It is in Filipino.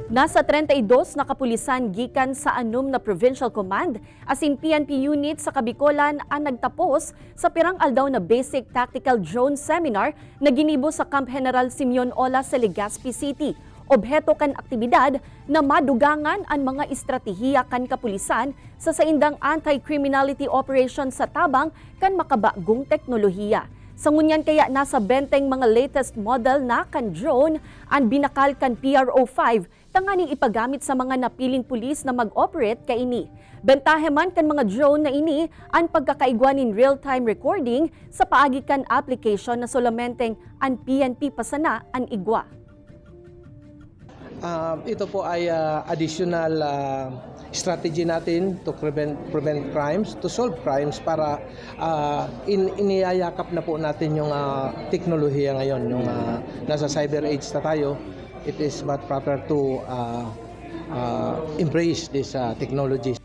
Nasa 32 na kapulisan gikan sa 6 na provincial command asin PNP unit sa Kabikolan ang nagtapos sa pirang aldaw na basic tactical drone seminar na ginibo sa Camp General Simeon Ola sa Legazpi City. Obheto kan aktibidad na madugangan ang mga estratehiya kan kapulisan sa saindang anti-criminality operation sa tabang kan makabagong teknolohiya. Sa ngunyan kaya nasa 20 mga latest model na kan drone ang binakal kan PRO-5 tanganing ipagamit sa mga napiling pulis na mag-operate kaini. Bentahe man kan mga drone na ini ang pagkakaigwan in real-time recording sa paagi kan application na solamenteng ang PNP pasana ang igwa. Ito po ay additional strategy natin to prevent crimes, to solve crimes para iniyayakap na po natin yung teknolohiya ngayon. Yung nasa cyber age na tayo, it is but proper to embrace these technologies.